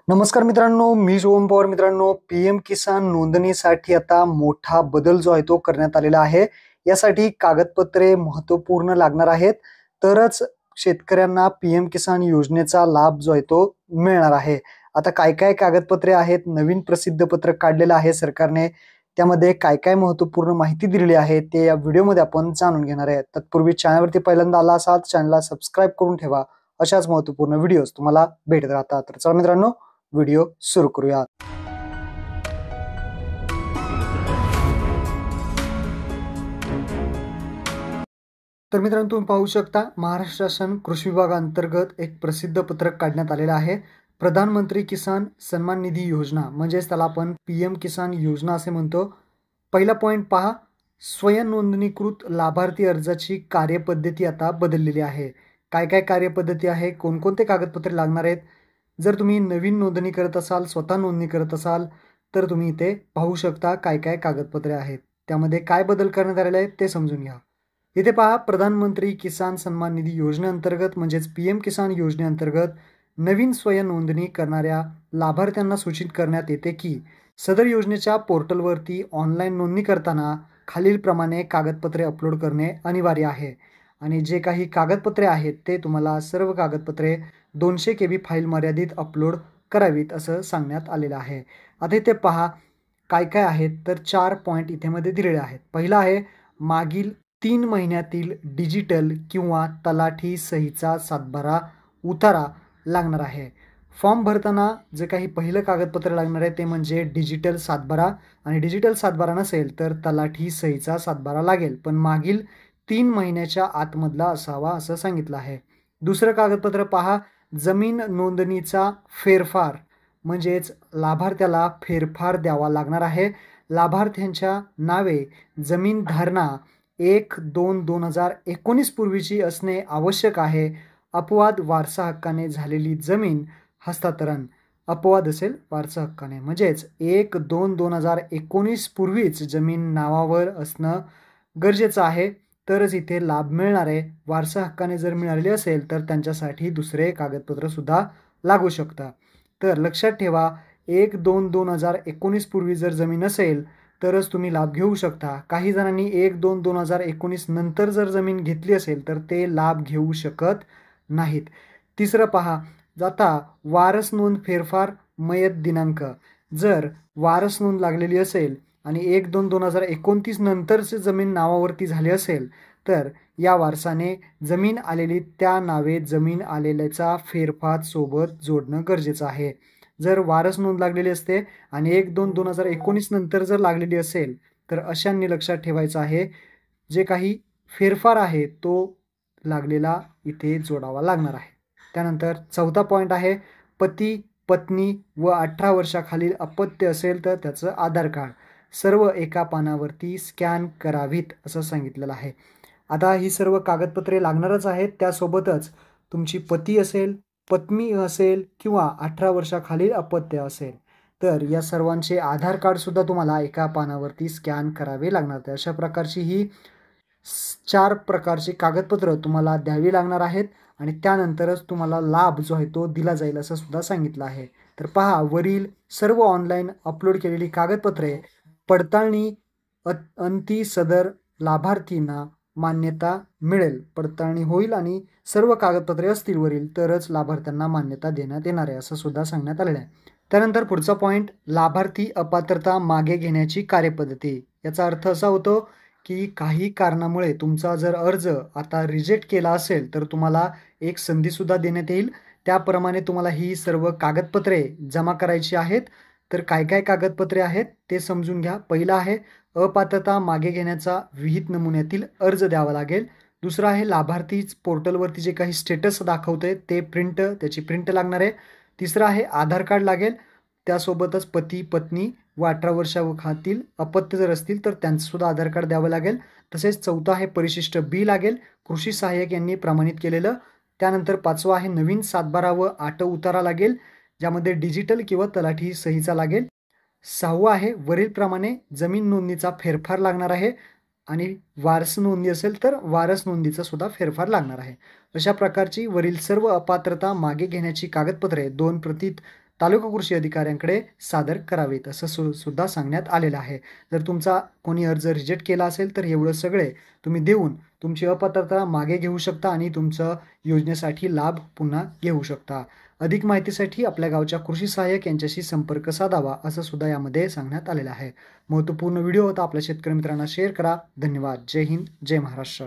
नमस्कार मित्रांनो, मी शुभम पवार. मित्रांनो, पीएम किसान नोंदणीसाठी आता मोठा बदल जो आहे तो करण्यात आलेला आहे. यासाठी कागदपत्रे महत्त्वपूर्ण लागणार आहेत, तरच शेतकऱ्यांना पीएम किसान योजनेचा लाभ जो आहे तो मिळणार आहे. आता काय काय कागदपत्रे आहेत, नवीन प्रसिद्ध पत्रक काढलेलं आहे सरकारने. त्यामध्ये काय काय महत्त्वपूर्ण माहिती दिलेली आहे ते या व्हिडिओमध्ये आपण जाणून घेणार आहे. तत्पूर्वी चॅनलवरती पहिल्यांदा आला असाल तर चॅनलला सबस्क्राईब करून ठेवा. अशाच महत्त्वपूर्ण व्हिडिओज तुम्हाला भेटत राहतात. तर चला मित्रांनो, व्हिडिओ सुरू करूया. तर मित्रांनो, तुम्ही पाहू शकता महाराष्ट्र शासन कृषी विभागाअंतर्गत एक प्रसिद्ध पत्रक काढण्यात आलेलं आहे. प्रधानमंत्री किसान सन्मान निधी योजना, म्हणजेच त्याला आपण पीएम किसान योजना असे म्हणतो. पहिला पॉइंट पहा, स्वयं नोंदणीकृत लाभार्थी अर्जाची कार्यपद्धती आता बदललेली आहे. काय काय कार्यपद्धती आहे, कोणकोणते कागदपत्रे लागणार आहेत. जर तुम्ही नवीन नोंदणी करत असाल, स्वतः नोंदणी करत असाल, तर तुम्ही इथे पाहू शकता काय काय कागदपत्रे आहेत. त्यामध्ये काय बदल करण्यात आलेले आहेत ते समजून घ्या. इथे पहा, प्रधानमंत्री किसान सन्मान निधी योजनेअंतर्गत म्हणजेच पीएम किसान योजनेअंतर्गत नवीन स्वयं नोंदणी करणाऱ्या लाभार्थ्यांना सूचित करण्यात येते की सदर योजनेच्या पोर्टलवरती ऑनलाईन नोंदणी करताना खालीलप्रमाणे कागदपत्रे अपलोड करणे अनिवार्य आहे. आणि जे काही कागदपत्रे आहेत ते तुम्हाला सर्व कागदपत्रे 200 KB फाईल मर्यादित अपलोड करावीत असं सांगण्यात आलेलं आहे. आता इथे पहा काय काय आहेत, तर 4 पॉईंट इथे मध्ये दिलेले आहेत. पहिला आहे, मागील 3 महिन्यातील डिजिटल किंवा तलाठी सहीचा सातबारा उतारा लागणार आहे. फॉर्म भरताना जे काही पहिलं कागदपत्र लागणार आहे ते म्हणजे डिजिटल सातबारा, आणि डिजिटल सातबारा नसेल तर तलाठी सहीचा सातबारा लागेल, पण मागील 3 महिन्याच्या आतमधला असावा असं सांगितलं आहे. दुसरं कागदपत्र पहा, जमीन नोंदणीचा फेरफार, म्हणजेच लाभार्थ्याला फेरफार द्यावा लागणार आहे. लाभार्थ्यांच्या नावे जमीन धारणा 1/2/2019 पूर्वीची असणे आवश्यक आहे. अपवाद वारसा हक्काने झालेली जमीन हस्तांतरण, अपवाद असेल वारसा हक्काने, म्हणजेच 1/2/2019 पूर्वीच जमीन नावावर असणं गरजेचं आहे, तरच इथे लाभ मिळणार आहे. वारसा हक्काने जर मिळालेली असेल तर त्यांच्यासाठी दुसरे कागदपत्र सुद्धा लागू शकतं. तर लक्षात ठेवा, 1/2/2019 पूर्वी जर जमीन असेल तरच तुम्ही लाभ घेऊ शकता. काही जणांनी 1/2/2019 नंतर जर जमीन घेतली असेल तर ते लाभ घेऊ शकत नाहीत. तिसरं पहा, आता वारस नोंद फेरफार मयत दिनांक, जर वारस नोंद लागलेली असेल आणि 1/2/2029 नंतरची जमीन नावावरती झाली असेल तर या वारसाने जमीन आलेली त्या नावे जमीन आलेल्याचा फेरफार सोबत जोडणं गरजेचं आहे. जर वारस नोंद लागलेली असते आणि 1/2/2019 नंतर जर लागलेली असेल तर अशांनी लक्षात ठेवायचं आहे, जे काही फेरफार आहे तो लागलेला इथे जोडावा लागणार आहे. त्यानंतर चौथा पॉईंट आहे, पती पत्नी व 18 वर्षाखालील अपत्य असेल तर त्याचं आधार कार्ड सर्व एका पानावरती स्कॅन करावीत असं सांगितलेलं आहे. आता ही सर्व कागदपत्रे लागणारच आहेत. त्यासोबतच तुमची पती असेल, पत्नी असेल किंवा 18 वर्षाखालील अपत्य असेल तर या सर्वांचे आधार कार्ड सुद्धा तुम्हाला एका पानावरती स्कॅन करावे लागणार. तर अशा प्रकारची ही 4 प्रकारची कागदपत्र तुम्हाला द्यावी लागणार आहेत आणि त्यानंतरच तुम्हाला लाभ जो आहे तो दिला जाईल असं सुद्धा सांगितलं आहे. तर पहा, वरील सर्व ऑनलाईन अपलोड केलेली कागदपत्रे पडताळणी अंती सदर लाभार्थींना मान्यता मिळेल. पडताळणी होईल आणि सर्व कागदपत्रे असतील वरील तरच लाभार्थ्यांना मान्यता देण्यात येणार आहे असं सुद्धा सांगण्यात आलेलं आहे. त्यानंतर पुढचा पॉईंट, लाभार्थी अपात्रता मागे घेण्याची कार्यपद्धती. याचा अर्थ असा होतो की काही कारणामुळे तुमचा जर अर्ज आता रिजेक्ट केला असेल तर तुम्हाला एक संधीसुद्धा देण्यात येईल. त्याप्रमाणे तुम्हाला ही सर्व कागदपत्रे जमा करायची आहेत. तर काय काय कागदपत्रे आहेत ते समजून घ्या. पहिला आहे, अपात्रता मागे घेण्याचा विहित नमुन्यातील अर्ज द्यावा लागेल. दुसरा आहे, लाभार्थी पोर्टलवरती जे काही स्टेटस दाखवतंय ते त्याची प्रिंट लागणार आहे. तिसरा आहे, आधार कार्ड लागेल. त्यासोबतच पती पत्नी व 18 वर्षाखालील अपत्य जर असतील तर त्यांचं सुद्धा आधार कार्ड द्यावं लागेल. तसेच चौथा आहे, परिशिष्ट बी लागेल, कृषी सहाय्यक यांनी प्रमाणित केलेलं. त्यानंतर पाचवा आहे, नवीन सातबारा व आटो उतारा लागेल, ज्यामध्ये डिजिटल किंवा तलाठी सहीचा लागेल. सहावा आहे, वरीलप्रमाणे जमीन नोंदणीचा फेरफार लागणार आहे आणि वारस नोंदणी असेल तर वारस नोंदीचा सुद्धा फेरफार लागणार आहे. अशा प्रकारची वरील सर्व अपात्रता मागे घेण्याची कागदपत्रे 2 प्रतीत तालुका कृषी अधिकाऱ्यांकडे सादर करावेत असं सुद्धा सांगण्यात आलेलं आहे. जर तुमचा कोणी अर्ज रिजेक्ट केला असेल तर एवढं सगळे तुम्ही देऊन तुमची अपात्रता मागे घेऊ शकता आणि तुमचं योजनेसाठी लाभ पुन्हा घेऊ शकता. अधिक माहितीसाठी आपल्या गावच्या कृषी सहाय्यक यांच्याशी संपर्क साधावा असं सुद्धा यामध्ये सांगण्यात आलेलं आहे. महत्त्वपूर्ण व्हिडिओ होता. आपल्या शेतकरी मित्रांना शेअर करा. धन्यवाद. जय हिंद, जय महाराष्ट्र.